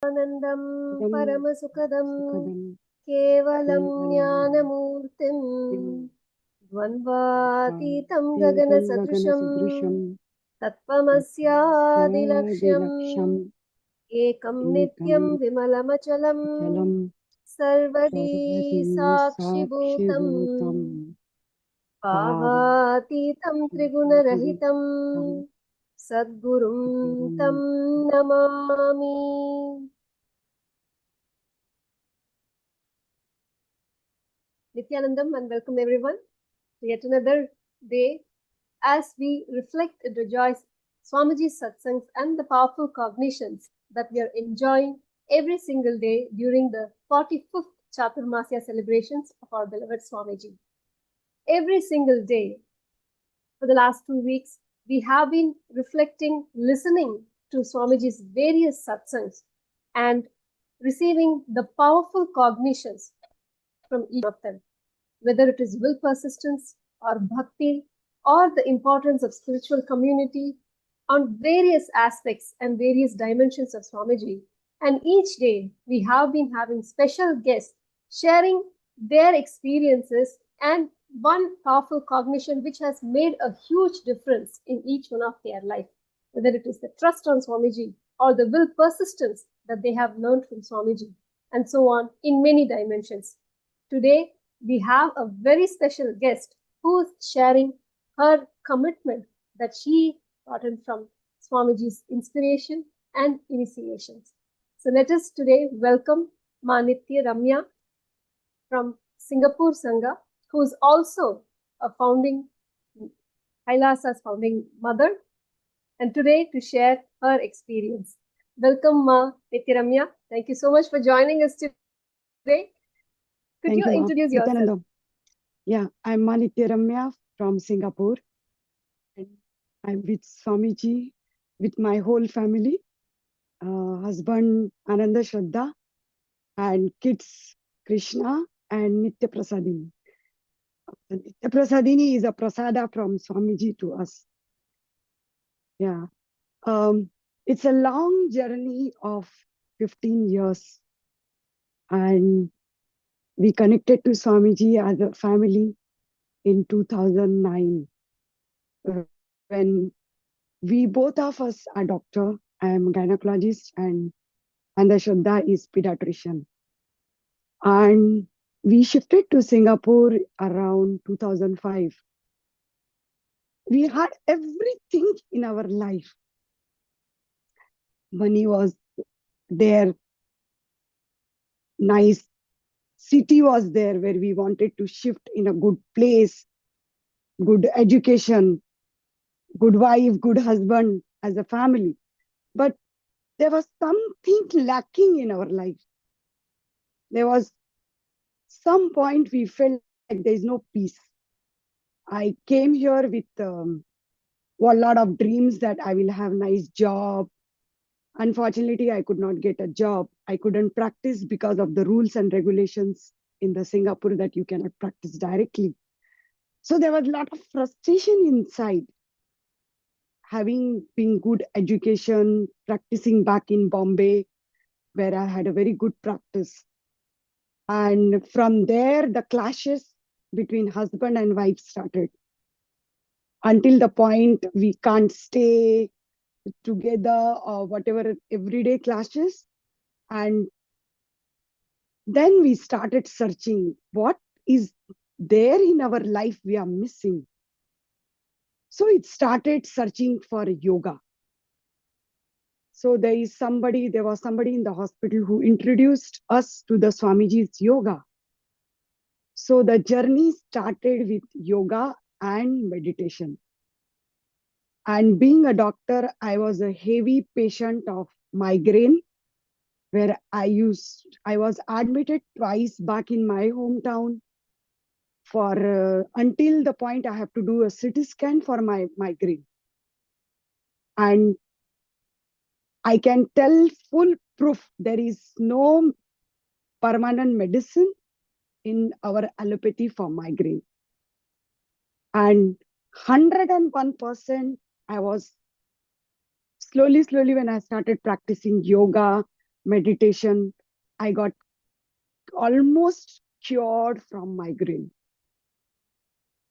Anandam Idam Paramasukadam Sukadam Kevalam Kevalam Jnanamurtim Kim Dvandvatitam Gagana Titam Gagana Sadrusham Sadrusham Tattvamasyaadilaksham Sadilaksham Ekam Nityam Ekam Vimalachalam Jalam Sarvadi Sarvadi Sakshi Sakshibhutam Bhutam Bhavatitam Triguణarahitam Tam Sadgurum Tam Gurum Namami. Nithyanandam, and welcome everyone to yet another day as we reflect and rejoice Swamiji's satsangs and the powerful cognitions that we are enjoying every single day during the 45th Chaturmasya celebrations of our beloved Swamiji. Every single day for the last 2 weeks, we have been reflecting, listening to Swamiji's various satsangs and receiving the powerful cognitions from each of them, whether it is will persistence or bhakti or the importance of spiritual community on various aspects and various dimensions of Swamiji. And each day we have been having special guests sharing their experiences and one powerful cognition which has made a huge difference in each one of their life, whether it is the trust on Swamiji or the will persistence that they have learned from Swamiji, and so on in many dimensions. Today, we have a very special guest who is sharing her commitment that she gotten from Swamiji's inspiration and initiations. So let us today welcome Ma Nithya Ramya from Singapore Sangha, who is also a founding KAILASA's founding mother, and today to share her experience. Welcome, Ma Nithya Ramya. Thank you so much for joining us today. Could Thank you you, Ma. introduce yourself? Nithyanandam. Yeah, I'm Manitya Ramya from Singapore. And I'm with Swamiji, with my whole family, husband Ananda Shraddha, and kids Krishna and Nitya Prasadini. Nitya Prasadini is a prasada from Swamiji to us. Yeah. It's a long journey of 15 years. And we connected to Swamiji as a family in 2009. When we both of us are doctor. I am a gynecologist and the Shraddha is pediatrician. And we shifted to Singapore around 2005. We had everything in our life. Money was there, nice city was there where we wanted to shift in a good place, good education, good wife, good husband as a family. But there was something lacking in our life. There was some point we felt like there is no peace. I came here with a lot of dreams that I will have nice job. Unfortunately, I could not get a job. I couldn't practice because of the rules and regulations in the Singapore that you cannot practice directly. So there was a lot of frustration inside. Having been good education, practicing back in Bombay, where I had a very good practice. And from there, the clashes between husband and wife started. Until the point we can't stay together or whatever, everyday clashes. And then we started searching what is there in our life we are missing. So it started searching for yoga. So there was somebody in the hospital who introduced us to the Swamiji's yoga. So the journey started with yoga and meditation. And being a doctor, I was a heavy patient of migraine, where I was admitted twice back in my hometown for until the point I have to do a CT scan for my migraine. And I can tell full proof there is no permanent medicine in our allopathy for migraine. And 101%, I was slowly when I started practicing yoga, meditation, I got almost cured from migraine.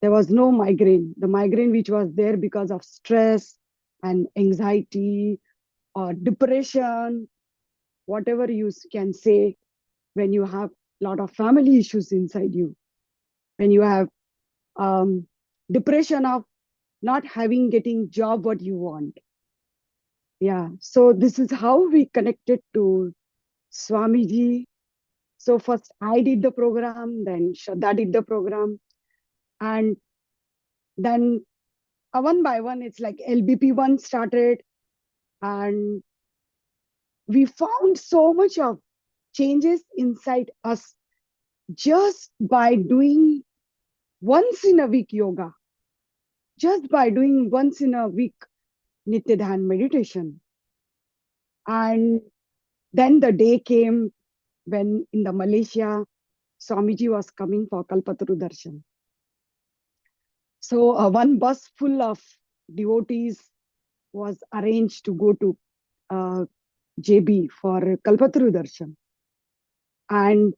There was no migraine. The migraine which was there because of stress and anxiety or depression, whatever you can say, when you have a lot of family issues inside you, when you have depression of not getting job what you want. Yeah, so this is how we connected to Swami Ji. So first I did the program, then Shraddha did the program, and then one by one, it's like LBP1 started, and we found so much of changes inside us just by doing once in a week yoga, just by doing once in a week Nitya Dhyan meditation. And then the day came when in the Malaysia, Swamiji was coming for Kalpataru Darshan. So one bus full of devotees was arranged to go to JB for Kalpataru Darshan. And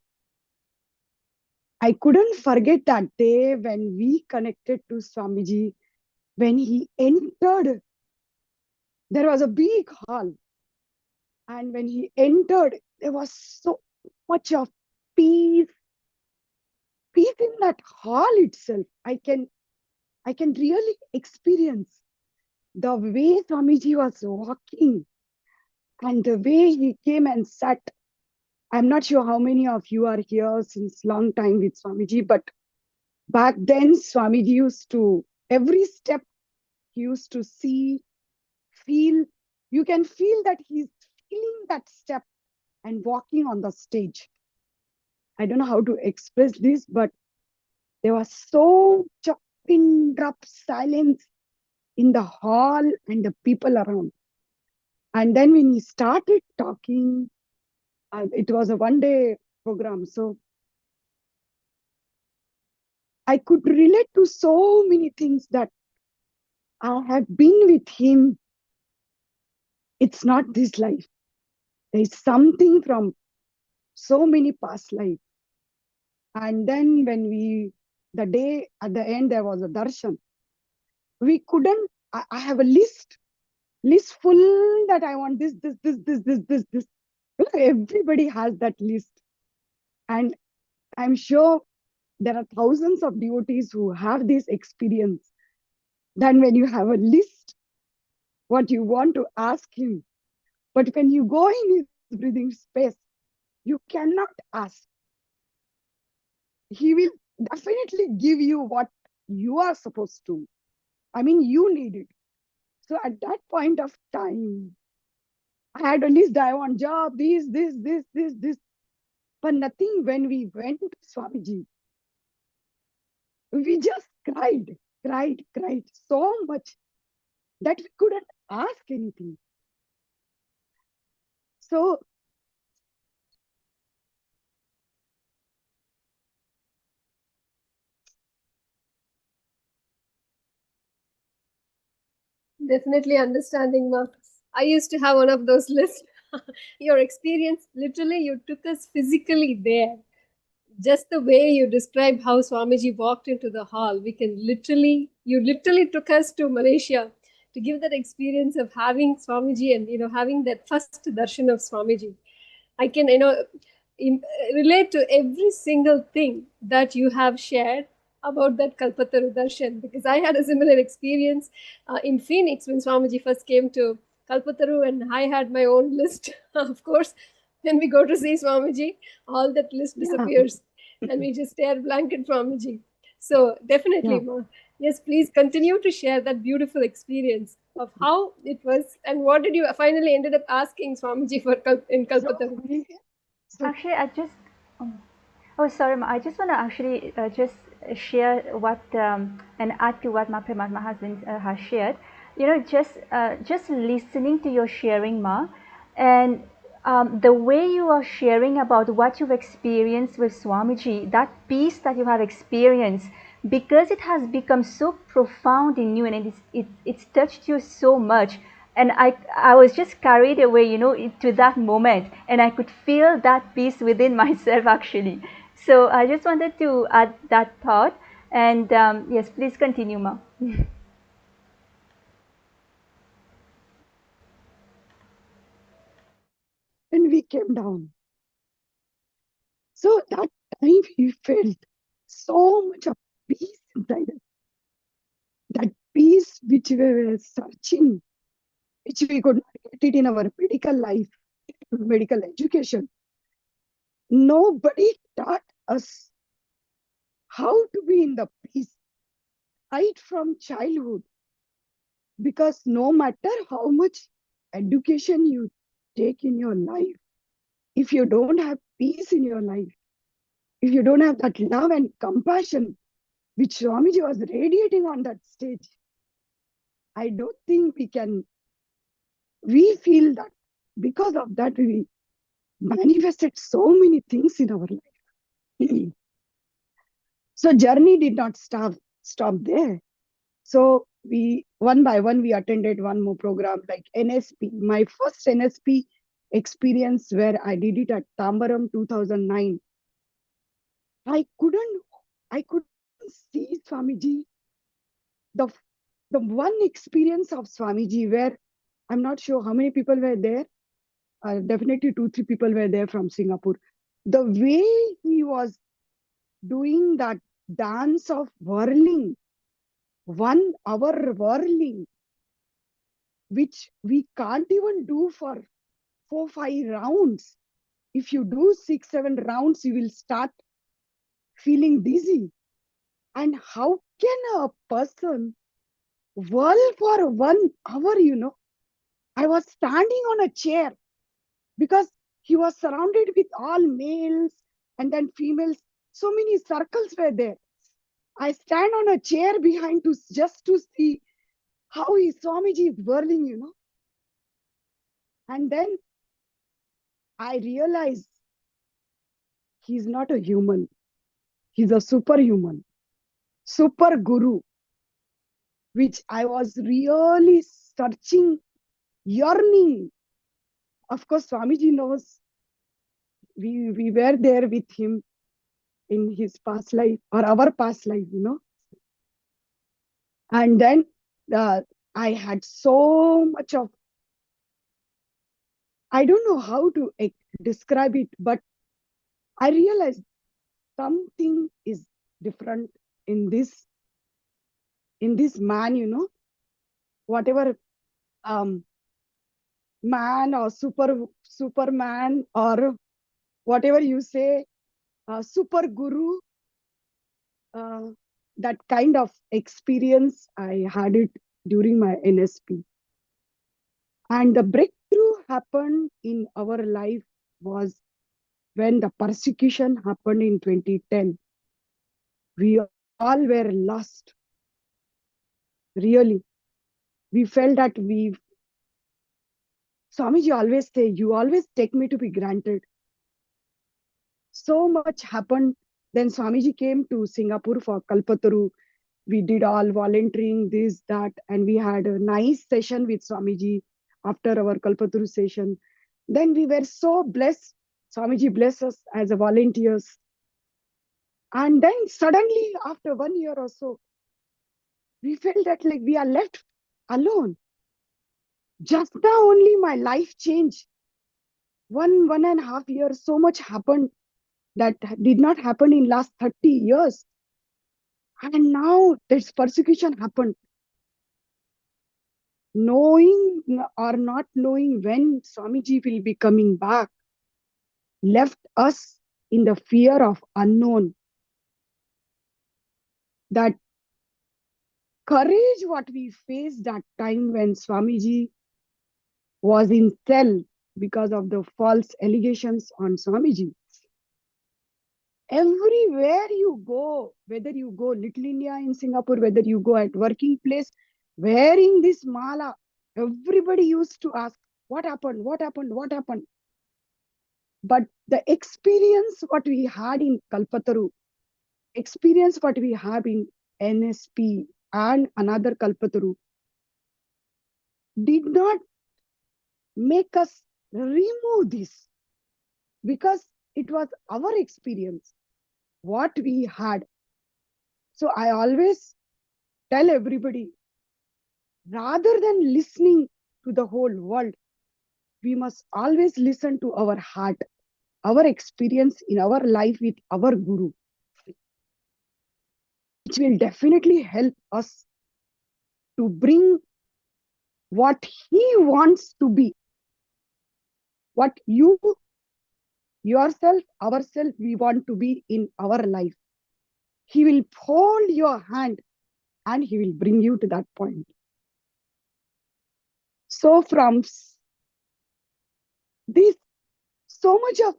I couldn't forget that day when we connected to Swamiji. When he entered, there was a big hall. And when he entered, there was so much of peace. Peace in that hall itself. I can really experience the way Swamiji was walking and the way he came and sat. I'm not sure how many of you are here since long time with Swamiji, but back then Swamiji used to, every step he used to see, feel. You can feel that he's feeling that step and walking on the stage. I don't know how to express this, but there was so much pin drop silence in the hall and the people around. And then when he started talking, it was a one-day program. So I could relate to so many things that I have been with him. It's not this life. There is something from so many past life. And then when the day at the end, there was a darshan. We couldn't, I have a list full that I want this. Everybody has that list. And I'm sure there are thousands of devotees who have this experience. Then when you have a list, what you want to ask him, but when you go in his breathing space, you cannot ask. He will definitely give you what you are supposed to. I mean, you need it. So at that point of time, I had a list. I want job, this. But nothing. When we went to Swamiji, we just cried so much that we couldn't ask anything. So Definitely understanding, Ma. I used to have one of those lists. Your experience, literally, you took us physically there. Just the way you described how Swamiji walked into the hall, you literally took us to Malaysia to give that experience of having Swamiji and, having that first darshan of Swamiji. I can, relate to every single thing that you have shared about that Kalpataru darshan, because I had a similar experience in Phoenix when Swamiji first came to Kalpataru, and I had my own list. Of course, when we go to see Swamiji, all that list disappears, and we just stare blank at Swamiji. So definitely, Ma. Yes, please continue to share that beautiful experience of how it was, and what did you finally ended up asking Swamiji for in Kalpataru? Actually, oh, sorry, Ma. I just want to actually just share what and add to what Ma Paramatma has shared. Just listening to your sharing, Ma, and the way you are sharing about what you've experienced with Swamiji, that peace that you have experienced, because it has become so profound in you and it's touched you so much. And I was just carried away, to that moment, and I could feel that peace within myself actually. So I just wanted to add that thought. And yes, please continue, Ma. When we came down, so that time we felt so much of peace inside us. That peace which we were searching, which we could not get it in our medical life, medical education. Nobody taught us how to be in the peace right from childhood. Because no matter how much education you take in your life, if you don't have peace in your life, if you don't have that love and compassion, which Swamiji was radiating on that stage, I don't think we feel that because of that, we manifested so many things in our life. So journey did not stop there. So we, one by one, we attended one more program like NSP. My first NSP experience where I did it at Tambaram 2009. I couldn't see Swamiji. The one experience of Swamiji where I'm not sure how many people were there. Definitely 2-3 people were there from Singapore. The way he was doing that dance of whirling, 1 hour whirling, which we can't even do for 4-5 rounds. If you do 6-7 rounds, you will start feeling dizzy. And how can a person whirl for 1 hour, I was standing on a chair because he was surrounded with all males and then females. So many circles were there. I stand on a chair behind just to see how his Swamiji is whirling, And then I realized he's not a human. He's a superhuman, super guru, which I was really searching, yearning. Of course, Swamiji knows we were there with him in his past life or our past life, And then I had so much of, I don't know how to describe it, but I realized something is different in this man, whatever man or superman or whatever you say, super guru, that kind of experience, I had it during my NSP. And the breakthrough happened in our life was when the persecution happened in 2010. We all were lost. Really. We felt that Swamiji always say, you always take me to be granted. So much happened. Then Swamiji came to Singapore for Kalpataru. We did all volunteering, this, that, and we had a nice session with Swamiji after our Kalpataru session. Then we were so blessed. Swamiji blessed us as a volunteers. And then suddenly, after 1 year or so, we felt that like we are left alone. Just now only my life changed. 1.5 years, so much happened that did not happen in last 30 years. And now this persecution happened. Knowing or not knowing when Swamiji will be coming back left us in the fear of unknown. That courage what we faced that time when Swamiji was in cell because of the false allegations on Swamiji. Everywhere you go, whether you go Little India in Singapore, whether you go at working place, wearing this mala, everybody used to ask, what happened, what happened, what happened? But the experience what we had in Kalpataru, experience what we have in NSP and another Kalpataru, did not make us remove this, because it was our experience, what we had. So I always tell everybody, rather than listening to the whole world, we must always listen to our heart, our experience in our life with our Guru, which will definitely help us to bring what he wants to be, what you, yourself, ourselves, we want to be in our life. He will hold your hand and he will bring you to that point. So from this, so much of,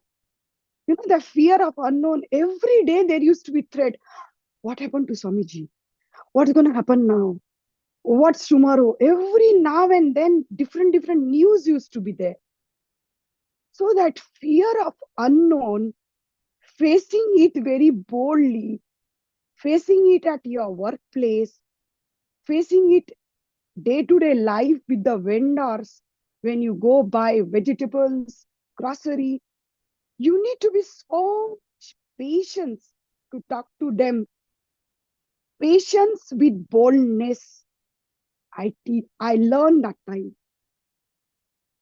the fear of unknown, every day there used to be threat. What happened to Swami Ji? What's going to happen now? What's tomorrow? Every now and then, different news used to be there. So that fear of unknown, facing it very boldly, facing it at your workplace, facing it day-to-day life with the vendors, when you go buy vegetables, grocery, you need to be so much patient to talk to them. Patience with boldness. I learned that time.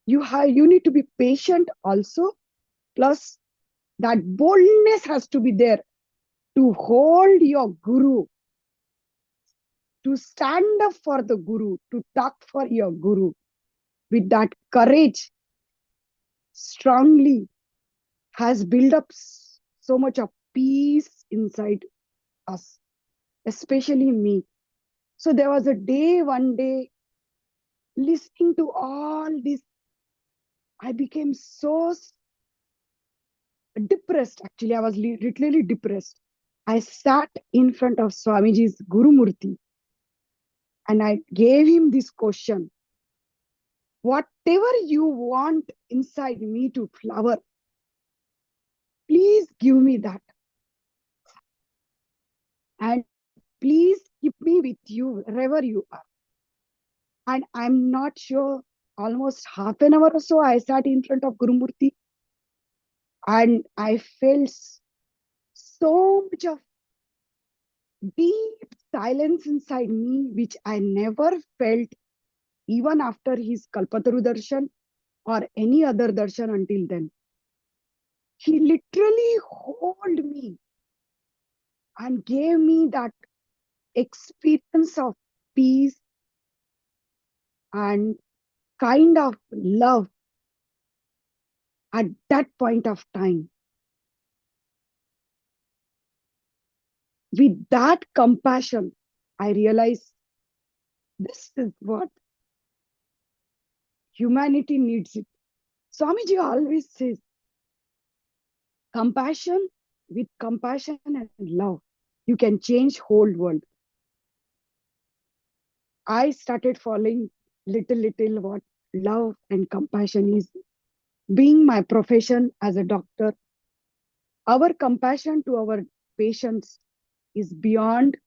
You need to be patient also, plus that boldness has to be there to hold your Guru, to stand up for the Guru, to talk for your Guru. With that courage, strongly has built up so much of peace inside us, especially me. So there was a day, one day, listening to all this, I became so depressed. Actually, I was literally depressed. I sat in front of Swamiji's Guru Murti and I gave him this question. Whatever you want inside me to flower, please give me that. And please keep me with you wherever you are. And I'm not sure, almost half an hour or so, I sat in front of Guru Murti and I felt so much of deep silence inside me, which I never felt even after his Kalpataru darshan or any other darshan until then. He literally held me and gave me that experience of peace and kind of love at that point of time. With that compassion, I realized this is what humanity needs it. Swamiji always says, compassion, with compassion and love, you can change whole world. I started following little what love and compassion is. Being my profession as a doctor, our compassion to our patients is beyond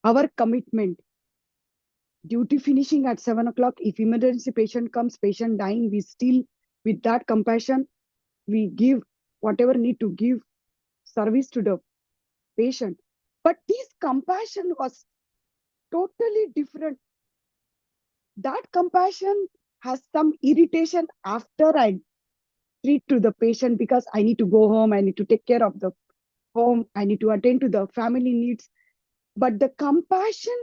our commitment. Duty finishing at 7 o'clock, if emergency patient comes, patient dying, we still, with that compassion, we give whatever need to give service to the patient. But this compassion was totally different. That compassion has some irritation after I treat to the patient, because I need to go home, I need to take care of the home, I need to attend to the family needs. But the compassion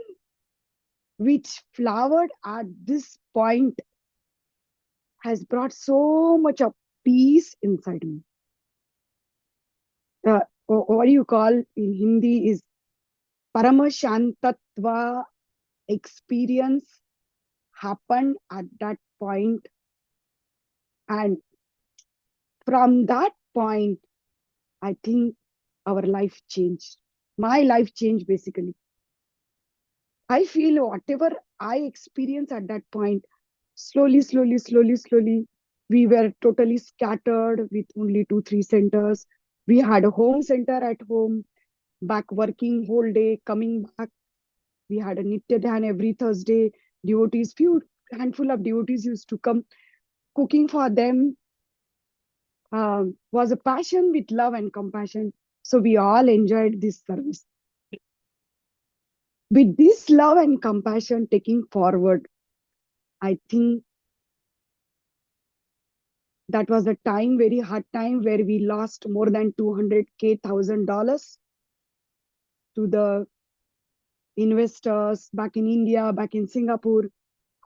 which flowered at this point has brought so much of peace inside me. What do you call in Hindi is Paramashantatva experience happened at that point. And from that point, I think our life changed. My life changed basically. I feel whatever I experienced at that point, slowly, we were totally scattered with only 2-3 centers. We had a home center at home, back working whole day, coming back. We had a Nitya Dhyan every Thursday. Devotees, few handful of devotees used to come. cooking for them was a passion with love and compassion. So we all enjoyed this service. With this love and compassion taking forward, I think that was a time, very hard time, where we lost more than $200,000 to the investors back in India, back in Singapore.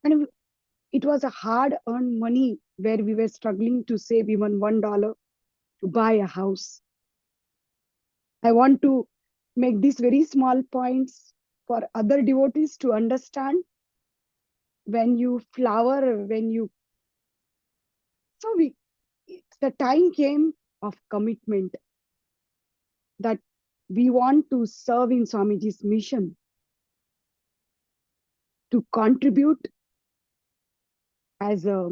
And it was a hard-earned money where we were struggling to save even $1 to buy a house. I want to make these very small points for other devotees to understand. When you flower, the time came of commitment that we want to serve in Swamiji's mission, to contribute as a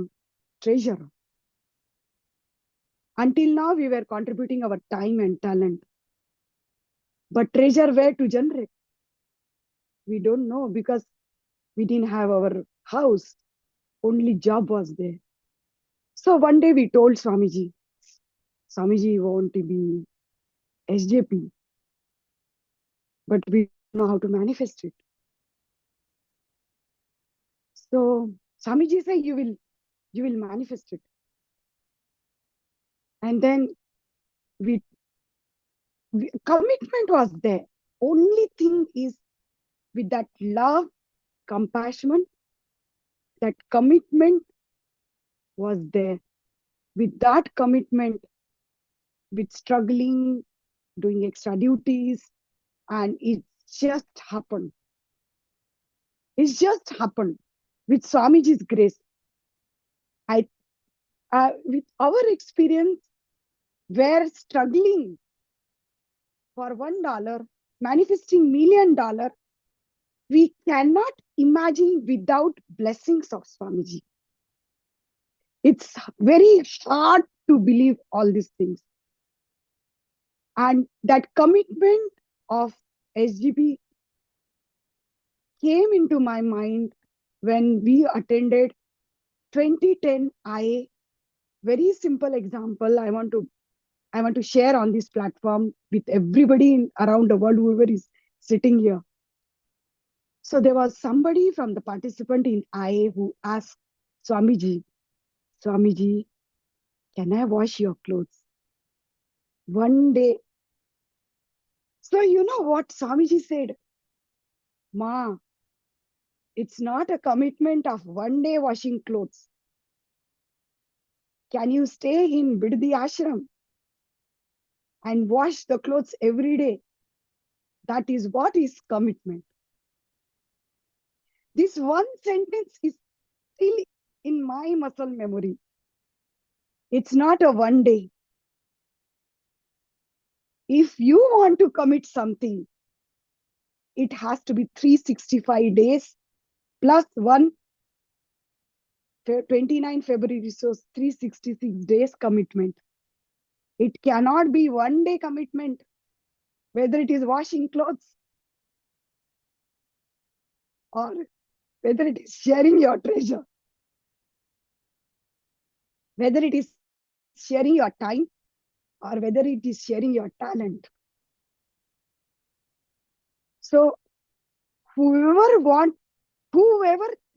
treasure. Until now, we were contributing our time and talent. But treasure where to generate? We don't know, because we didn't have our house. Only job was there. So one day we told Swamiji, Swamiji want to be SJP, but we don't know how to manifest it. So Swamiji said, you will manifest it. And then commitment was there. Only thing is, with that love, compassion, that commitment was there. With that commitment, with struggling, doing extra duties, and it just happened. It's just happened with Swamiji's grace. With our experience, we're struggling for $1, manifesting $1 million. We cannot imagine without blessings of Swamiji. It's very hard to believe all these things. And that commitment of SGP came into my mind when we attended 2010 IA. Very simple example I want to share on this platform with everybody around the world, whoever is sitting here. So there was somebody from the participant in IA who asked Swamiji, can I wash your clothes? One day. So you know what Swamiji said? Ma, it's not a commitment of one day washing clothes. Can you stay in Biddi Ashram and wash the clothes every day? That is what is commitment. This one sentence is still in my muscle memory. It's not a one day. If you want to commit something, it has to be 365 days plus 29 February, so 366 days commitment. It cannot be one day commitment, whether it is washing clothes or whether it is sharing your treasure, whether it is sharing your time or whether it is sharing your talent. So whoever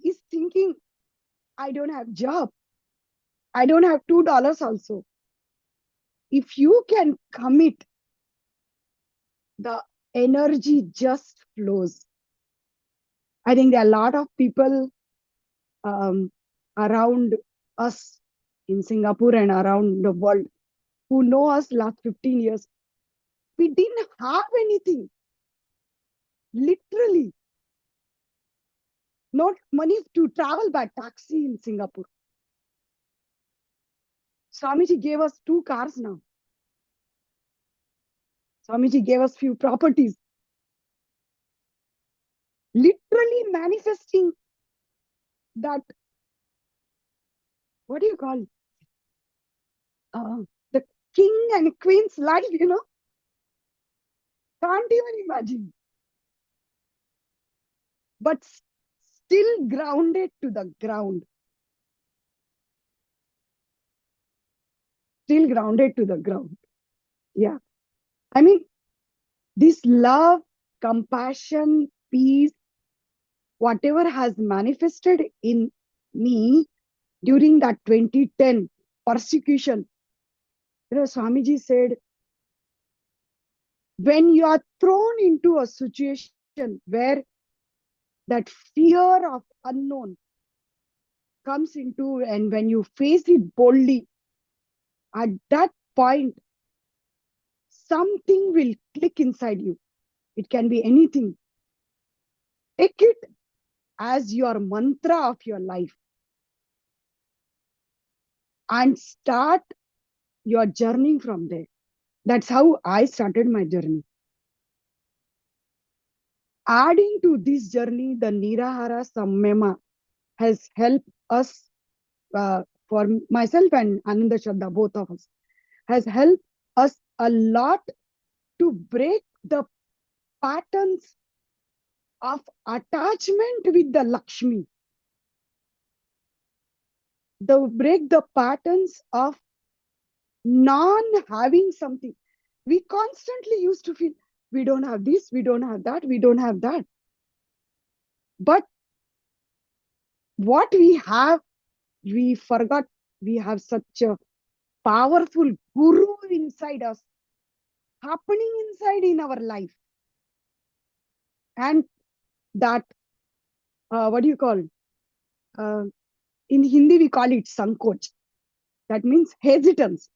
is thinking, I don't have job, I don't have $2 also. If you can commit, the energy just flows. I think there are a lot of people around us in Singapore and around the world who know us last 15 years. We didn't have anything. Literally. Not money to travel by taxi in Singapore. Swamiji gave us 2 cars now. Swamiji gave us few properties. Literally manifesting that, what do you call, the king and queen's life, Can't even imagine. But still grounded to the ground. still grounded to the ground. Yeah. I mean, this love, compassion, peace, whatever has manifested in me during that 2010 persecution. Swamiji said, when you are thrown into a situation where that fear of unknown comes into, and when you face it boldly, at that point, something will click inside you. It can be anything. Take it as your mantra of your life and start your journey from there. That's how I started my journey. Adding to this journey, the Nirahara Sammema has helped us, for myself and Ananda Shraddha, both of us, has helped us a lot to break the patterns of attachment with the Lakshmi. Break the patterns of non-having something. We constantly used to feel, we don't have this, we don't have that, we don't have that. But what we have, we forgot. We have such a powerful guru inside us, happening inside in our life. And that, what do you call? In Hindi, we call it sankoch. That means hesitance.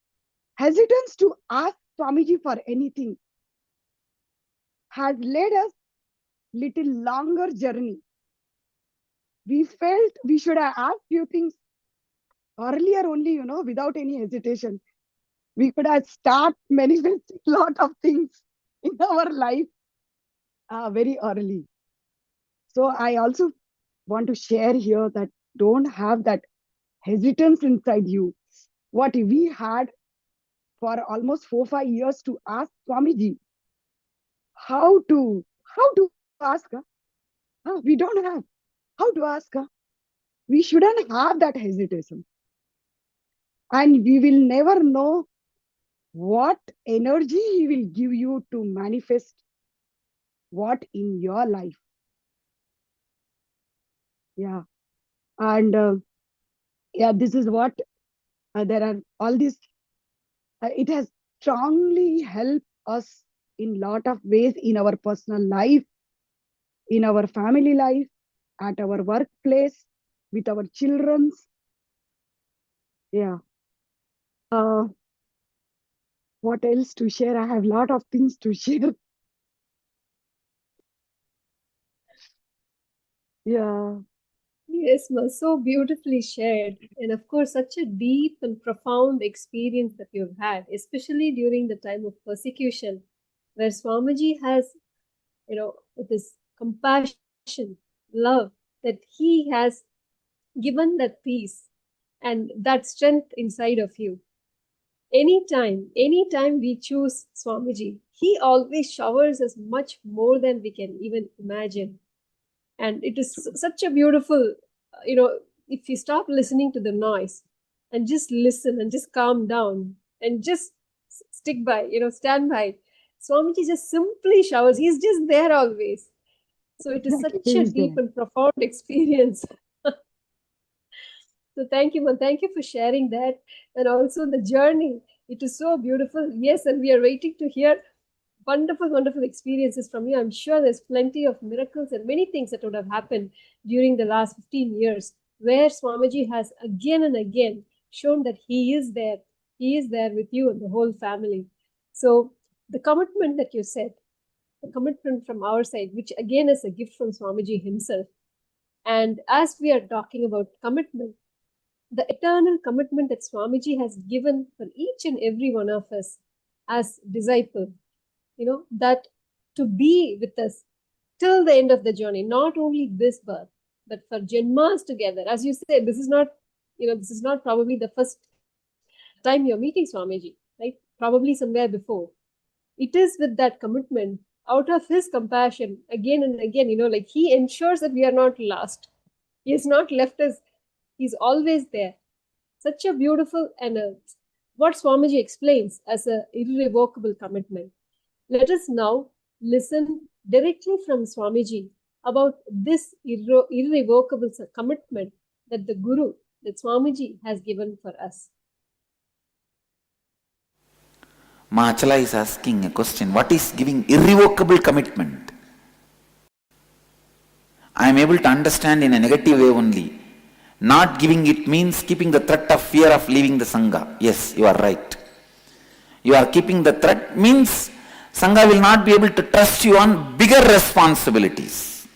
Hesitance to ask Swamiji for anything has led us little longer journey. We felt we should have asked few things earlier only, without any hesitation. We could have started manifesting a lot of things in our life very early. So I also want to share here that don't have that hesitance inside you. What we had for almost 4-5 years to ask Swamiji, how to ask her? We don't have. How to ask her? We shouldn't have that hesitation. And we will never know what energy he will give you to manifest what in your life. Yeah. And this is what there are all these. It has strongly helped us in lot of ways in our personal life, in our family life, at our workplace, with our children. Yeah. What else to share? I have a lot of things to share. Yeah. Yes, ma, so beautifully shared. And of course, such a deep and profound experience that you've had, especially during the time of persecution, where Swamiji has, with his compassion, love, that he has given that peace and that strength inside of you. Anytime we choose Swamiji, he always showers us much more than we can even imagine. And it is such a beautiful, if you stop listening to the noise and just listen and just calm down and just stick by, stand by, Swamiji just simply showers. He's just there always. So it is such a deep and profound experience. So thank you, man. Thank you for sharing that. And also the journey. It is so beautiful. Yes, and we are waiting to hear wonderful, wonderful experiences from you. I'm sure there's plenty of miracles and many things that would have happened during the last 15 years, where Swamiji has again and again shown that he is there. He is there with you and the whole family. So the commitment that you said, the commitment from our side, which again is a gift from Swamiji himself. And as we are talking about commitment, the eternal commitment that Swamiji has given for each and every one of us as disciples, that to be with us till the end of the journey, not only this birth, but for Janmas together. As you said, this is not probably the first time you're meeting Swamiji, right? Probably somewhere before. It is with that commitment, out of his compassion, again and again, he ensures that we are not lost. He has not left us. He's always there. Such a beautiful and what Swamiji explains as an irrevocable commitment. Let us now listen directly from Swamiji about this irrevocable commitment that the Guru, that Swamiji has given for us. Machala is asking a question. What is giving irrevocable commitment? I am able to understand in a negative way only. Not giving it means keeping the threat of fear of leaving the Sangha. Yes, you are right. You are keeping the threat means Sangha will not be able to trust you on bigger responsibilities.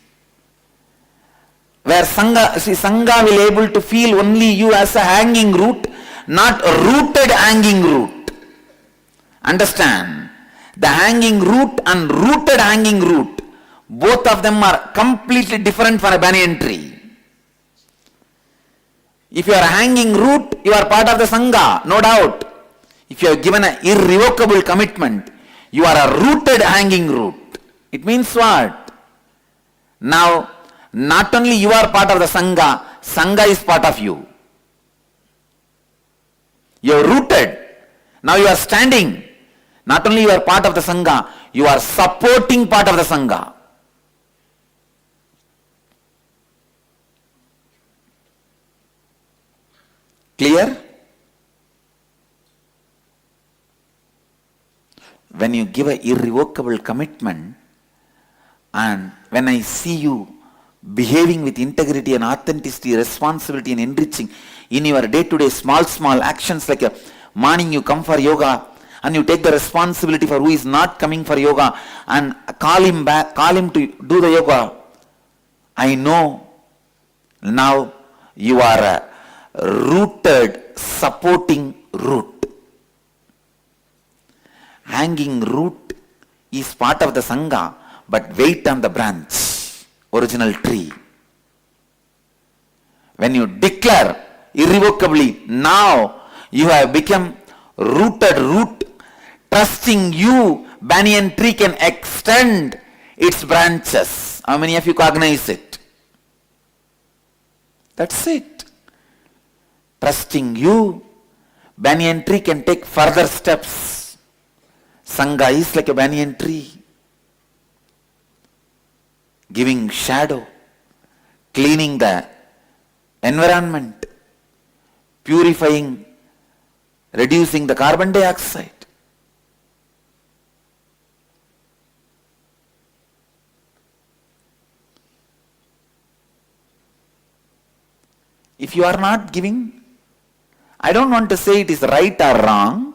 Where Sangha will able to feel only you as a hanging root, not a rooted hanging root. Understand? The hanging root and rooted hanging root, both of them are completely different for a banyan tree. If you are a hanging root, you are part of the Sangha, no doubt. If you have given an irrevocable commitment, you are a rooted hanging root. It means what? Now, not only you are part of the Sangha, Sangha is part of you. You are rooted. Now you are standing. Not only you are part of the Sangha, you are supporting part of the Sangha. Clear? When you give an irrevocable commitment, and when I see you behaving with integrity and authenticity, responsibility and enriching in your day-to-day small actions, like a morning you come for yoga and you take the responsibility for who is not coming for yoga and call him back, call him to do the yoga. I know now you are a rooted, supporting root. Hanging root is part of the Sangha, but weight on the branch, original tree. When you declare irrevocably, now you have become rooted root, trusting you, banyan tree can extend its branches. How many of you cognize it? That's it. Trusting you, banyan tree can take further steps. Sangha is like a banyan tree, giving shadow, cleaning the environment, purifying, reducing the carbon dioxide. If you are not giving, I don't want to say it is right or wrong.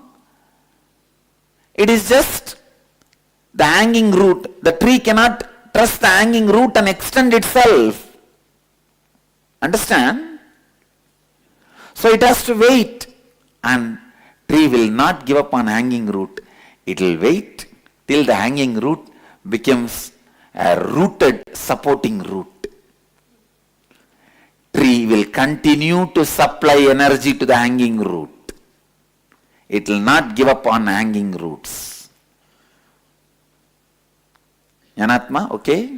It is just the hanging root. The tree cannot trust the hanging root and extend itself. Understand? So it has to wait. And tree will not give up on hanging root. It will wait till the hanging root becomes a rooted, supporting root. Tree will continue to supply energy to the hanging root. It will not give up on hanging roots. Yanatma, okay?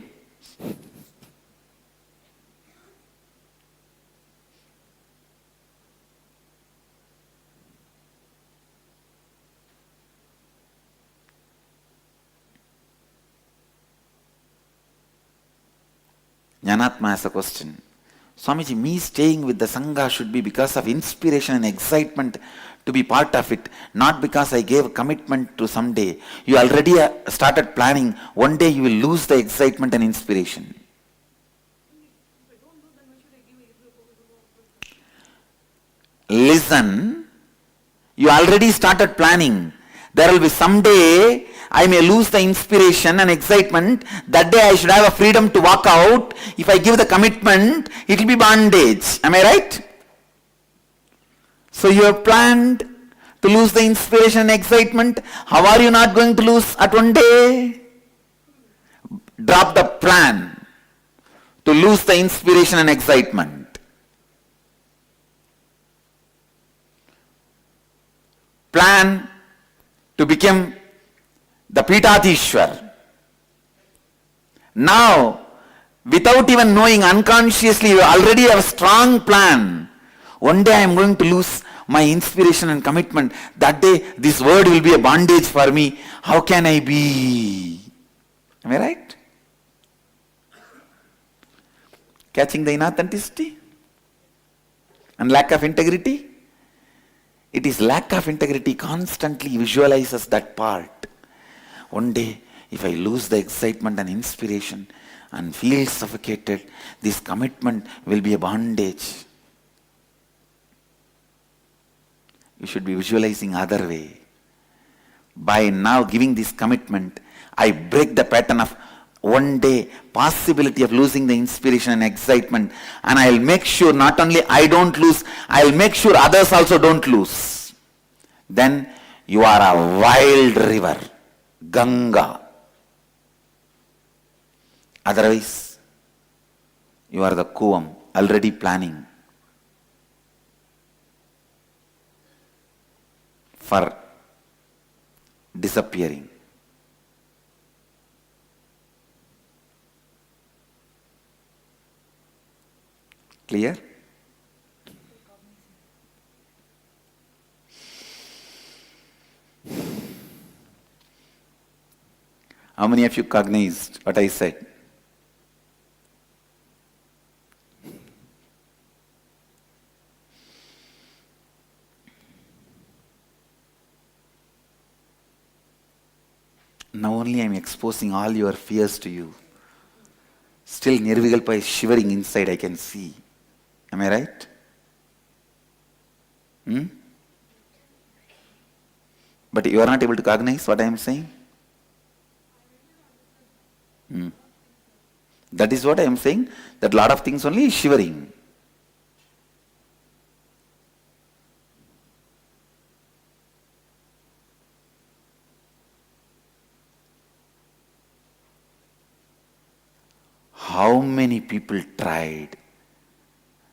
Yanatma has a question. Swamiji, me staying with the Sangha should be because of inspiration and excitement to be part of it, not because I gave a commitment to someday. You already started planning. One day you will lose the excitement and inspiration. Listen, you already started planning. There will be someday I may lose the inspiration and excitement. That day I should have a freedom to walk out. If I give the commitment, it will be bondage. Am I right? So you have planned to lose the inspiration and excitement. How are you not going to lose at one day? Drop the plan to lose the inspiration and excitement. Plan to become the Pitadishwar. Now, without even knowing, unconsciously, you already have a strong plan. One day I am going to lose my inspiration and commitment, that day this word will be a bondage for me. How can I be? Am I right? Catching the inauthenticity and lack of integrity? It is lack of integrity constantly visualizes that part. One day, if I lose the excitement and inspiration and feel suffocated, this commitment will be a bondage. You should be visualizing other way. By now giving this commitment, I break the pattern of one day possibility of losing the inspiration and excitement, and I'll make sure not only I don't lose, I'll make sure others also don't lose. Then you are a wild river, Ganga. Otherwise, you are the Kuvam, already planning for disappearing. Clear? How many of you cognized what I said? Now only I am exposing all your fears to you. Still Nirvikalpa is shivering inside, I can see. Am I right? But you are not able to cognize what I am saying? That is what I am saying, that lot of things only is shivering. How many people tried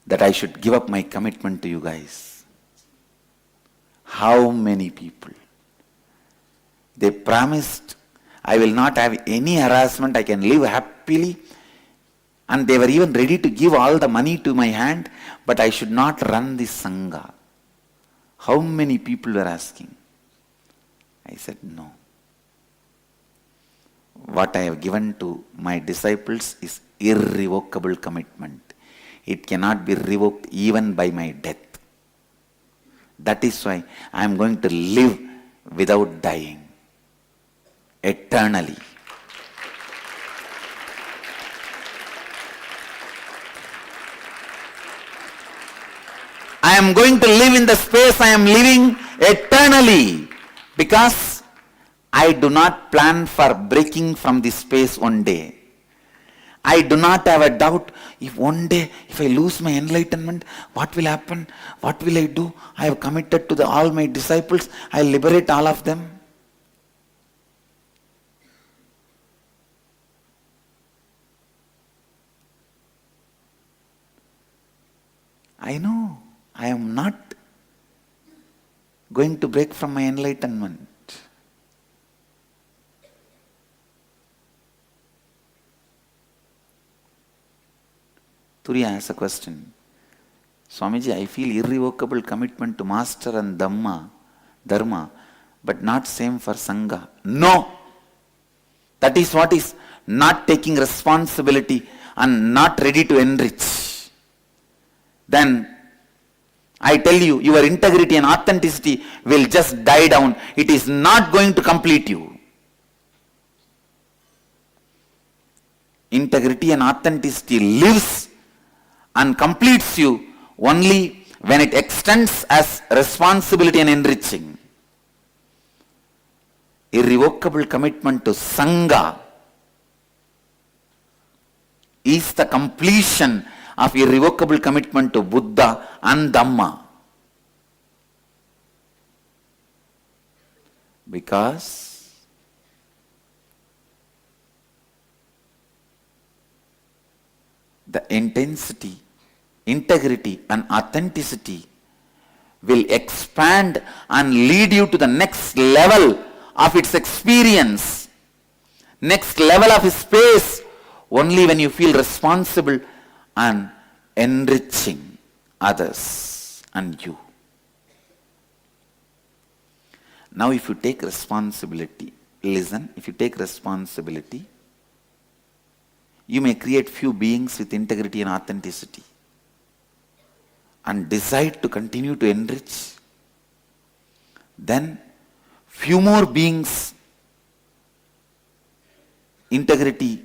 that I should give up my commitment to you guys? How many people? They promised I will not have any harassment, I can live happily, and they were even ready to give all the money to my hand, but I should not run this Sangha. How many people were asking? I said no. What I have given to my disciples is irrevocable commitment. It cannot be revoked even by my death. That is why I am going to live without dying. Eternally. I am going to live in the space I am living eternally, because I do not plan for breaking from this space one day. I do not have a doubt, if one day, if I lose my enlightenment, what will happen? What will I do? I have committed to all my disciples, I will liberate all of them. I know I am not going to break from my enlightenment. Turiya asks a question. Swamiji, I feel irrevocable commitment to Master and Dharma, but not same for Sangha. No! That is what is not taking responsibility and not ready to enrich. Then I tell you, your integrity and authenticity will just die down. It is not going to complete you. Integrity and authenticity lives and completes you only when it extends as responsibility and enriching. Irrevocable commitment to Sangha is the completion of irrevocable commitment to Buddha and Dhamma. Because the intensity, integrity and authenticity will expand and lead you to the next level of its experience, next level of space, only when you feel responsible and enriching others and you. Now if you take responsibility, listen, if you take responsibility, you may create few beings with integrity and authenticity and decide to continue to enrich. Then few more beings, integrity,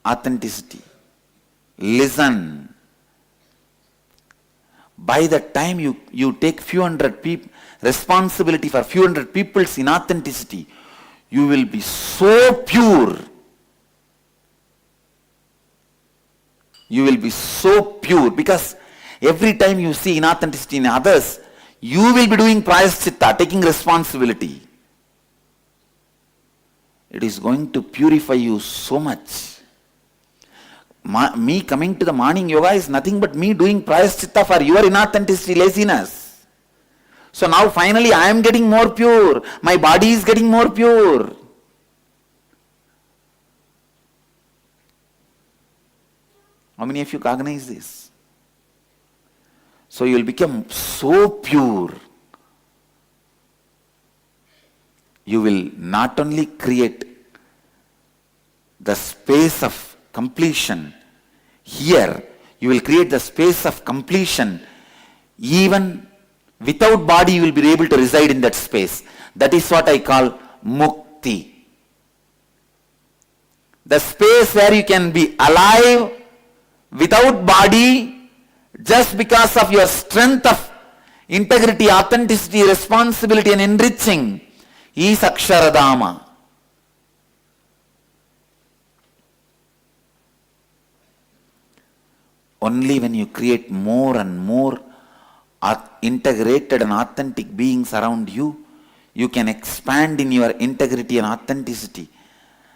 authenticity. Listen. By the time you take few hundred people, responsibility for few hundred people's inauthenticity, you will be so pure. You will be so pure because every time you see inauthenticity in others, you will be doing prayaschitta, taking responsibility. It is going to purify you so much. Me coming to the morning yoga is nothing but me doing prayaschitta for your inauthenticity, laziness. So now finally I am getting more pure. My body is getting more pure. How many of you cognize this? So you will become so pure. You will not only create the space of completion here, you will create the space of completion. Even without body, you will be able to reside in that space. That is what I call mukti. The space where you can be alive without body, just because of your strength of integrity, authenticity, responsibility and enriching, is Aksharadama. Only when you create more and more integrated and authentic beings around you, you can expand in your integrity and authenticity.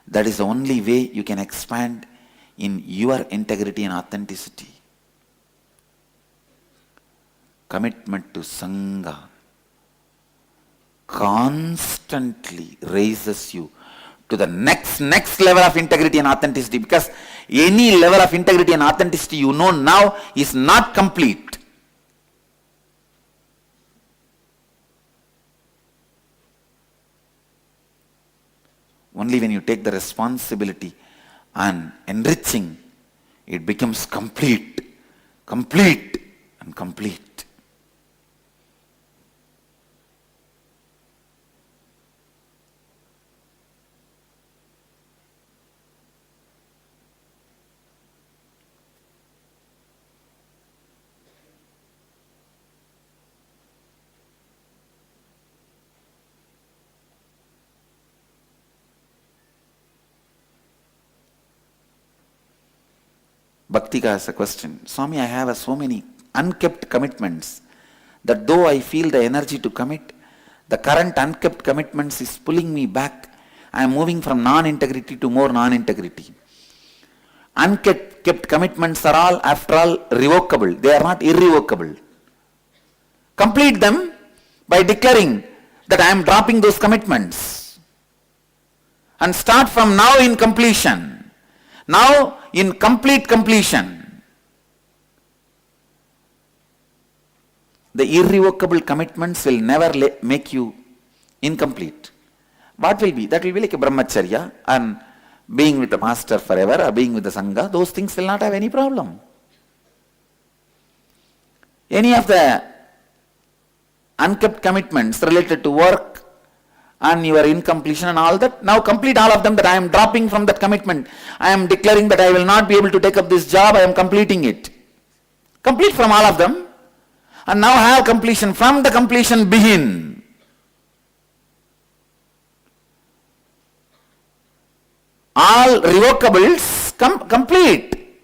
That is the only way you can expand in your integrity and authenticity. Commitment to Sangha constantly raises you to the next level of integrity and authenticity, because any level of integrity and authenticity you know now is not complete. Only when you take the responsibility and enriching, it becomes complete and complete. Bhaktika has a question. Swami, I have so many unkept commitments that though I feel the energy to commit, the current unkept commitments is pulling me back. I am moving from non-integrity to more non-integrity. Unkept commitments are all, after all, revocable. They are not irrevocable. Complete them by declaring that I am dropping those commitments. And start from now in completion. Now in complete completion. The irrevocable commitments will never make you incomplete. What will be? That will be like a brahmacharya and being with the master forever or being with the Sangha. Those things will not have any problem. Any of the unkept commitments related to work and your incompletion and all that, now complete all of them, that I am dropping from that commitment. I am declaring that I will not be able to take up this job, I am completing it. Complete from all of them. And now have completion. From the completion begin. All revocables complete.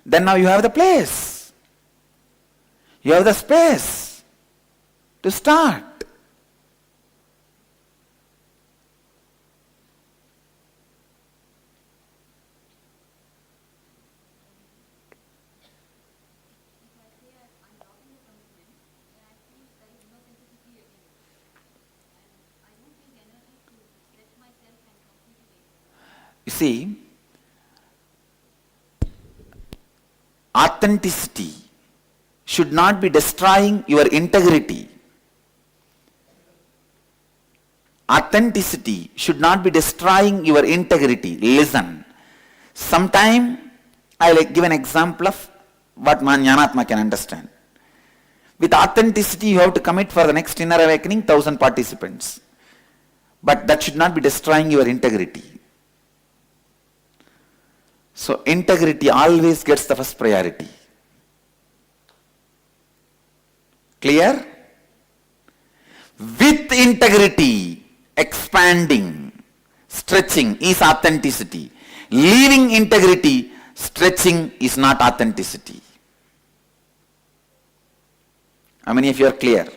Then now you have the place. You have the space to start. You see, authenticity should not be destroying your integrity. Authenticity should not be destroying your integrity. Listen. Sometime I will give an example of what Jnanatma can understand. With authenticity, you have to commit for the next inner awakening 1,000 participants. But that should not be destroying your integrity. So integrity always gets the first priority. Clear? With integrity, expanding, stretching is authenticity. Leaving integrity, stretching is not authenticity. How many of you are clear?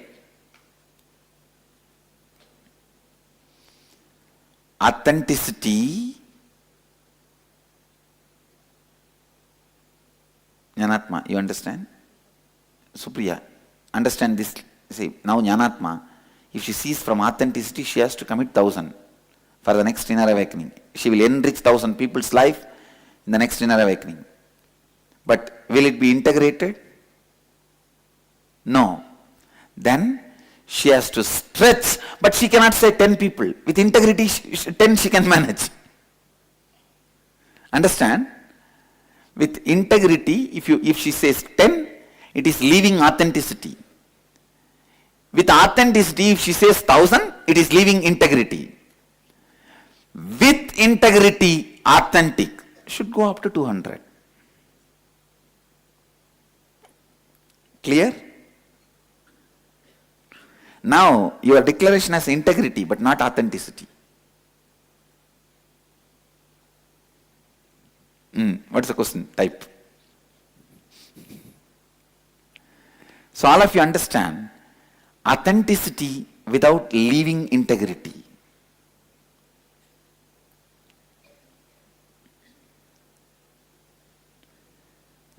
Authenticity, Jnanatma, you understand? Supriya, understand this. See, now Jnanatma, if she sees from authenticity, she has to commit 1,000 for the next inner awakening. She will enrich 1,000 people's life in the next inner awakening. But will it be integrated? No. Then she has to stretch, but she cannot say 10 people. With integrity, 10 she can manage. Understand? With integrity, if she says 10, it is leaving authenticity. With authenticity, if she says 1,000, it is leaving integrity. With integrity, authentic should go up to 200. Clear? Now, your declaration has integrity but not authenticity. What's the question? Type. So all of you understand, authenticity without leaving integrity.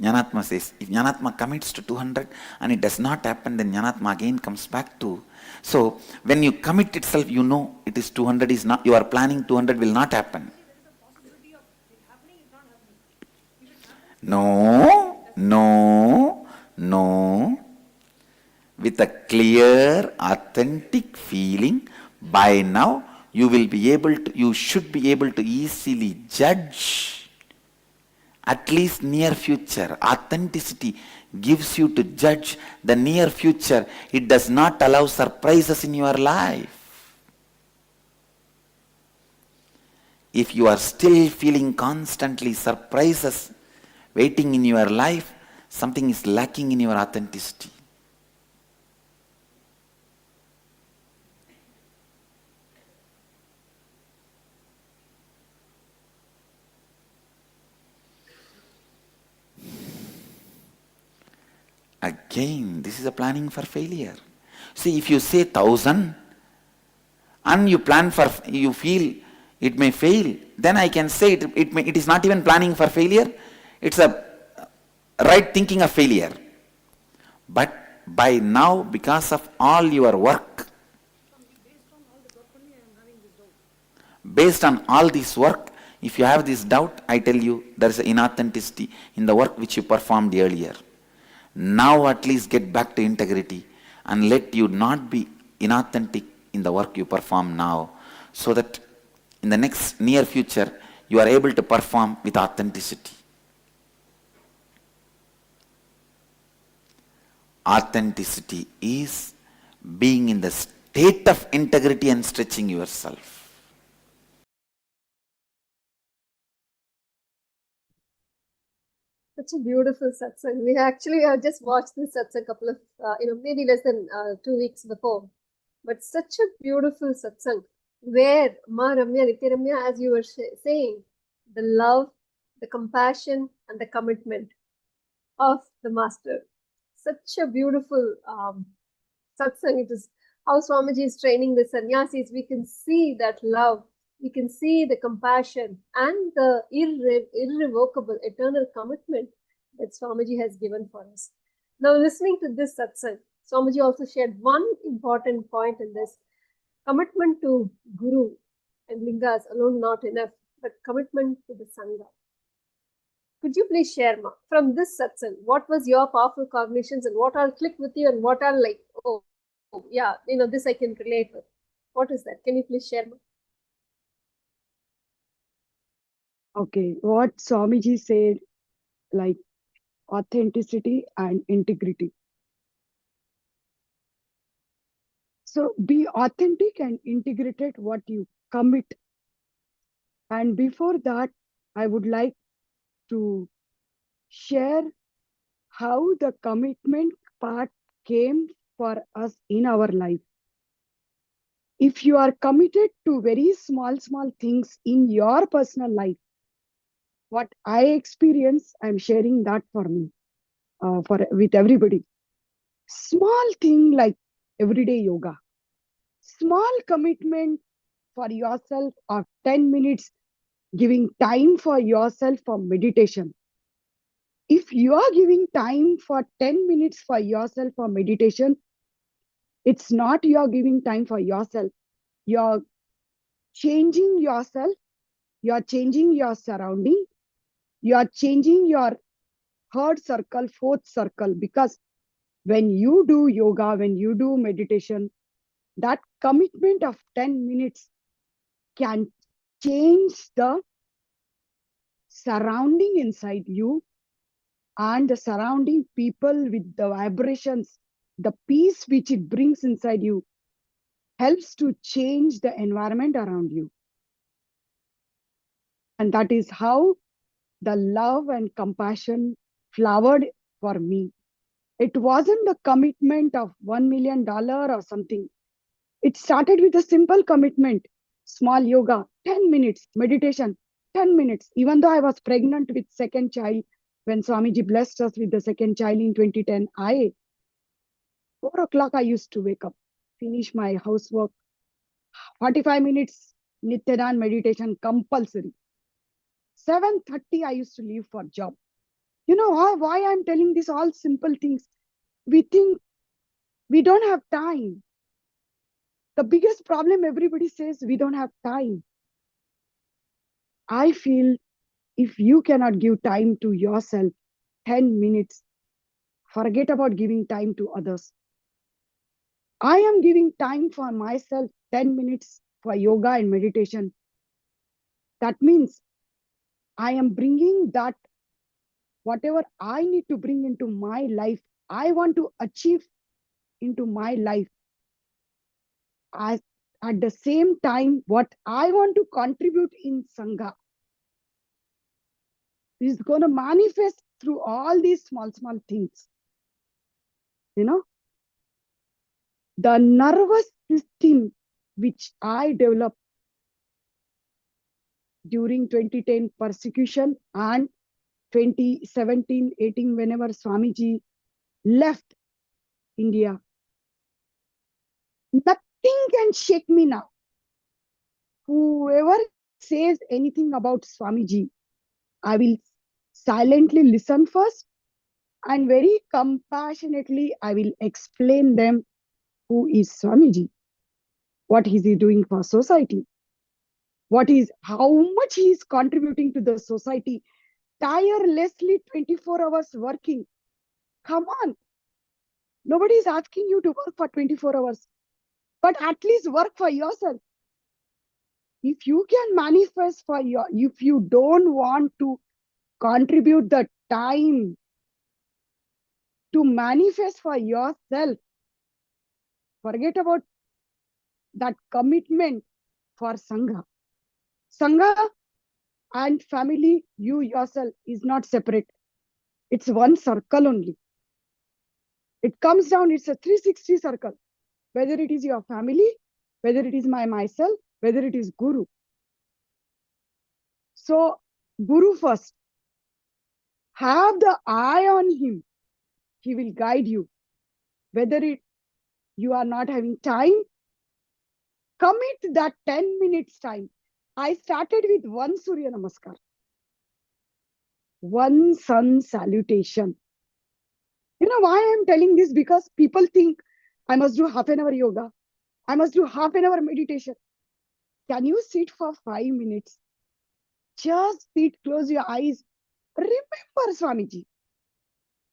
Jnanatma says, if Jnanatma commits to 200 and it does not happen, then Jnanatma again comes back to. So, when you commit itself, you know it is 200 is not, you are planning 200 will not happen. No. With a clear, authentic feeling, by now you should be able to easily judge. At least near future. Authenticity gives you to judge the near future. It does not allow surprises in your life. If you are still feeling constantly surprises waiting in your life, something is lacking in your authenticity. Again, this is a planning for failure. See, if you say 1,000 and you feel it may fail, then I can say it is not even planning for failure. It's a right thinking of failure. But by now, because of all your work, based on all this work, if you have this doubt, I tell you there is an inauthenticity in the work which you performed earlier. Now at least get back to integrity and let you not be inauthentic in the work you perform now, so that in the next near future you are able to perform with authenticity. Authenticity is being in the state of integrity and stretching yourself. Such a beautiful satsang. We actually just watched this satsang a couple of, maybe less than 2 weeks before. But such a beautiful satsang where Ma Ramya, Nitya Ramya, as you were saying, the love, the compassion and the commitment of the Master. Such a beautiful satsang. It is how Swamiji is training the sannyasis. We can see that love. We can see the compassion and the irrevocable, eternal commitment that Swamiji has given for us. Now, listening to this satsang, Swamiji also shared one important point in this. Commitment to Guru and Lingas alone not enough, but commitment to the Sangha. Could you please share, Ma, from this satsang, what was your powerful cognitions and what all click with you and what are like, oh, yeah, this I can relate with. What is that? Can you please share, Ma? Okay, what Swamiji said, like authenticity and integrity. So be authentic and integrated what you commit. And before that, I would like to share how the commitment part came for us in our life. If you are committed to very small things in your personal life, what I experience, I'm sharing that for me, with everybody. Small thing like everyday yoga, small commitment for yourself of 10 minutes, giving time for yourself for meditation. If you are giving time for 10 minutes for yourself for meditation, it's not you're giving time for yourself. You're changing yourself. You're changing your surrounding. You're changing your third circle, fourth circle. Because when you do yoga, when you do meditation, that commitment of 10 minutes can change the surrounding inside you and the surrounding people with the vibrations, the peace which it brings inside you helps to change the environment around you. And that is how the love and compassion flowered for me. It wasn't the commitment of $1 million or something. It started with a simple commitment, small yoga, 10 minutes, meditation, 10 minutes. Even though I was pregnant with second child, when Swami Ji blessed us with the second child in 2010, 4 o'clock I used to wake up, finish my housework, 45 minutes Nityanand meditation compulsory. 7:30 I used to leave for job. You know why I'm telling these all simple things? We think we don't have time. The biggest problem, everybody says we don't have time. I feel if you cannot give time to yourself, 10 minutes, forget about giving time to others. I am giving time for myself, 10 minutes for yoga and meditation. That means I am bringing that whatever I need to bring into my life, I want to achieve into my life. At the same time, what I want to contribute in Sangha is going to manifest through all these small things. The nervous system which I developed during 2010 persecution and 2017, 18, whenever Swami Ji left India, nothing can shake me now. Whoever says anything about Swami Ji, I will silently listen first and very compassionately I will explain them who is Swami Ji, what is he doing for society, how much he is contributing to the society, tirelessly 24 hours working. Come on. Nobody is asking you to work for 24 hours, but at least work for yourself. If you can manifest if you don't want to contribute the time to manifest for yourself, forget about that commitment for Sangha. Sangha and family, you yourself is not separate. It's one circle only. It comes down, it's a 360 circle. Whether it is your family, whether it is myself, whether it is Guru. So, Guru first. Have the eye on him. He will guide you. Whether you are not having time, commit that 10 minutes time. I started with one Surya Namaskar. One sun salutation. You know why I'm telling this? Because people think I must do half an hour yoga. I must do half an hour meditation. Can you sit for 5 minutes? Just sit, close your eyes. Remember Super, Swamiji.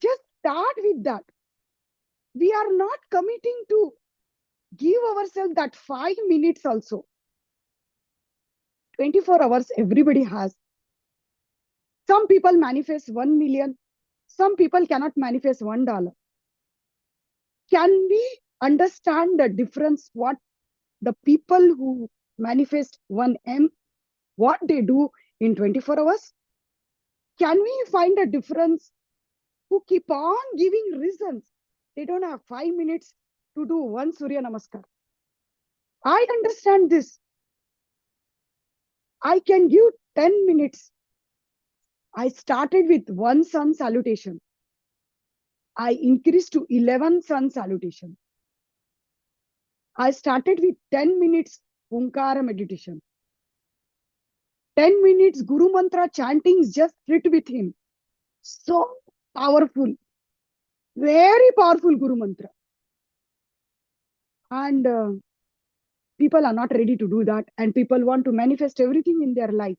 Just start with that. We are not committing to give ourselves that 5 minutes also. 24 hours everybody has. Some people manifest 1 million. Some people cannot manifest $1. Can we understand the difference? What the people who manifest 1M, what they do in 24 hours? Can we find a difference? Who keep on giving reasons? They don't have 5 minutes to do one Surya Namaskar. I understand this. I can give 10 minutes. I started with one sun salutation. I increased to 11 sun salutation. I started with 10 minutes Onkara meditation. 10 minutes Guru Mantra chanting, just sit with him. So powerful. Very powerful Guru Mantra. And people are not ready to do that. And people want to manifest everything in their life.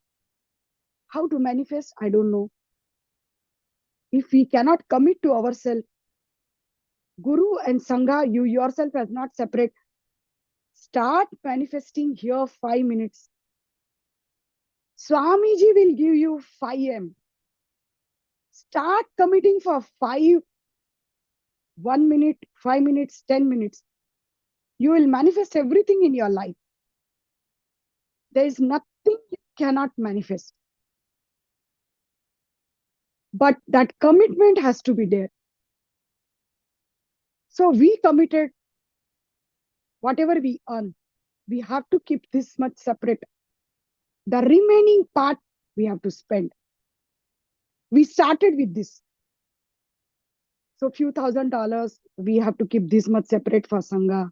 How to manifest? I don't know. If we cannot commit to ourselves, Guru and Sangha, you yourself as not separate. Start manifesting here 5 minutes. Swamiji will give you 5M. Start committing for 1 minute, 5 minutes, 10 minutes. You will manifest everything in your life. There is nothing you cannot manifest. But that commitment has to be there. So we committed whatever we earn. We have to keep this much separate. The remaining part we have to spend. We started with this. So few $1,000, we have to keep this much separate for Sangha.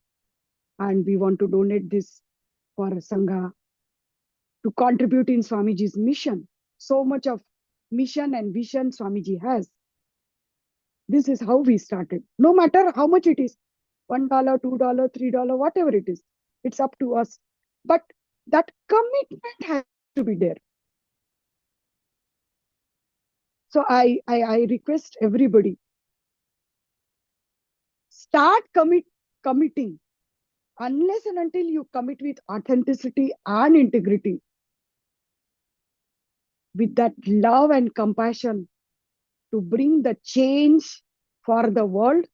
And we want to donate this for Sangha to contribute in Swamiji's mission. So much of mission and vision Swamiji has. This is how we started. No matter how much it is, $1, $2, $3, whatever it is, it's up to us. But that commitment has to be there. So I request everybody, start committing. Unless and until you commit with authenticity and integrity, with that love and compassion to bring the change for the world.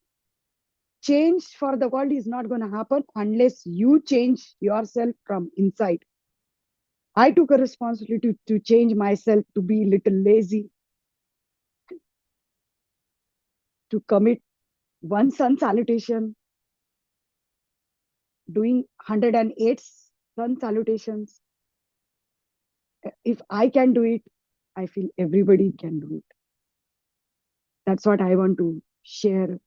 Change for the world is not going to happen unless you change yourself from inside. I took a responsibility to change myself, to be a little lazy, to commit one sun salutation, doing 108 sun salutations. If I can do it, I feel everybody can do it. That's what I want to share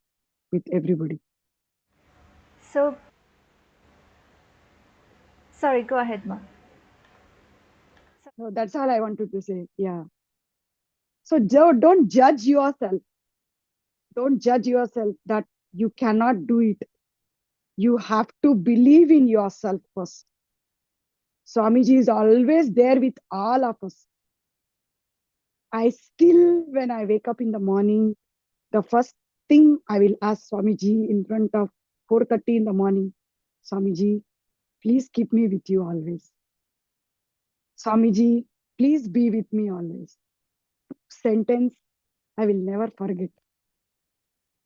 with everybody. So, sorry, go ahead, Ma. So that's all I wanted to say. Yeah. So don't judge yourself. Don't judge yourself that you cannot do it. You have to believe in yourself first. Swamiji is always there with all of us. I still, when I wake up in the morning, the first thing I will ask Swamiji in front of 4:30 in the morning, Swamiji, please keep me with you always. Swamiji, please be with me always. Sentence I will never forget.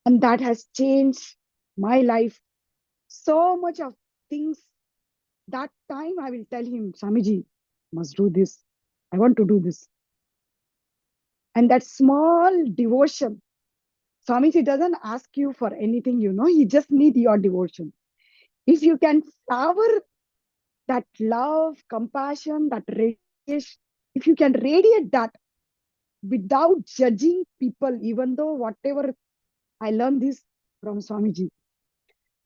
And that has changed my life. So much of things. That time I will tell him, Swamiji, must do this. I want to do this. And that small devotion, Swamiji doesn't ask you for anything, he just needs your devotion. If you can flower that love, compassion, that radiation, if you can radiate that without judging people, even though whatever I learned this from Swamiji,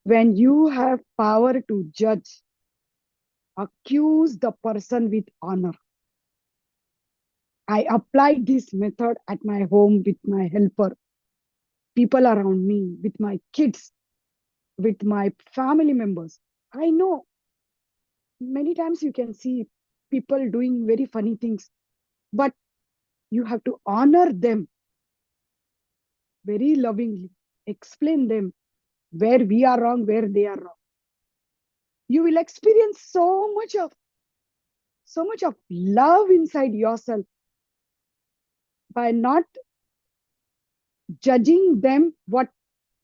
when you have power to judge, accuse the person with honor. I applied this method at my home with my helper, people around me, with my kids, with my family members. I know many times you can see people doing very funny things, but you have to honor them. very lovingly, explain them where we are wrong, where they are wrong. You will experience so much of love inside yourself by not judging them what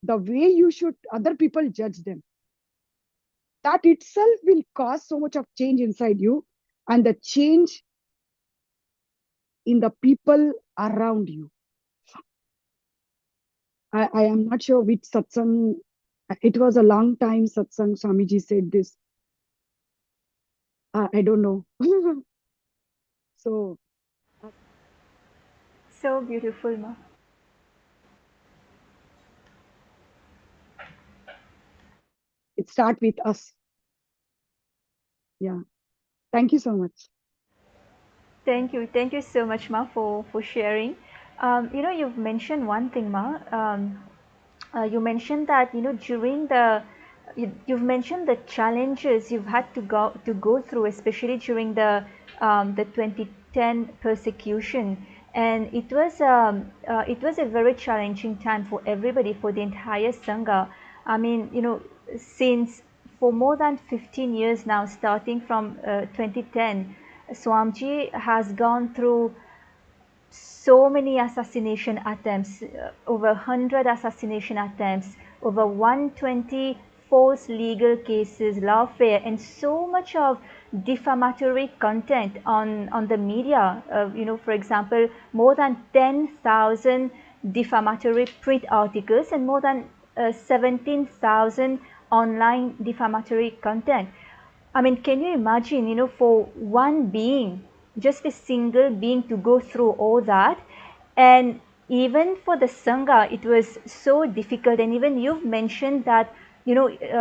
the way you should other people judge them. That itself will cause so much of change inside you, and the change in the people around you. I am not sure which satsang. It was a long time satsang Swami Ji said this. I don't know. So beautiful, Ma. it starts with us. Yeah. Thank you so much. Thank you so much, Ma, for sharing. You've mentioned one thing, Ma. You mentioned that during you've mentioned the challenges you've had to go through, especially during the 2010 persecution, and it was a very challenging time for everybody, for the entire sangha. I mean, since for more than 15 years now, starting from 2010, Swamiji has gone through so many assassination attempts, over 100 assassination attempts, over 120 false legal cases, lawfare, and so much of defamatory content on the media. For example, more than 10,000 defamatory print articles and more than 17,000 online defamatory content. I mean, can you imagine, for one being, just a single being, to go through all that? And even for the Sangha, it was so difficult. And even you've mentioned that,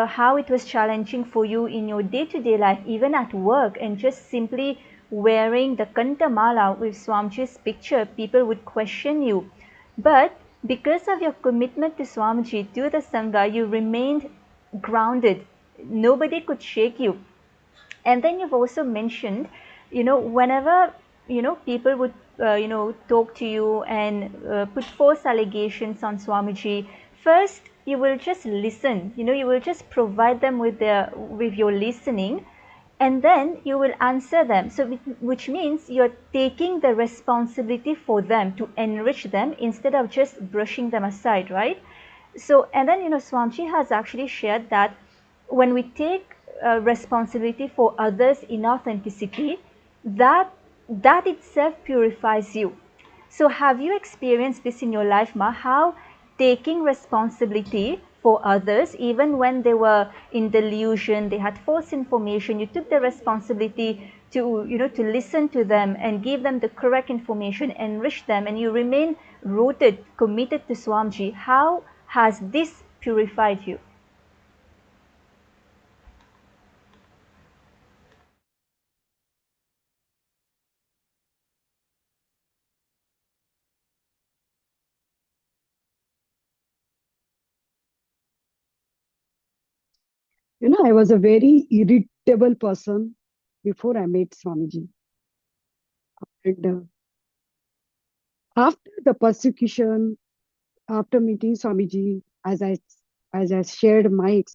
how it was challenging for you in your day-to-day life, even at work, and just simply wearing the Kantamala with Swamiji's picture, people would question you. But because of your commitment to Swamiji, to the Sangha, you remained grounded. Nobody could shake you. And then you've also mentioned, whenever, people would, talk to you and put false allegations on Swamiji, first you will just listen, you will just provide them with your listening, and then you will answer them. So which means you're taking the responsibility for them to enrich them instead of just brushing them aside, right? So, and then, Swamiji has actually shared that when we take responsibility for others in authenticity, that itself purifies you. So have you experienced this in your life, Ma? How taking responsibility for others, even when they were in delusion, they had false information, you took the responsibility to, to listen to them and give them the correct information, enrich them, and you remain rooted, committed to Swamiji. How has this purified you? I was a very irritable person before I met Swamiji. And after the persecution, after meeting Swamiji, as I shared my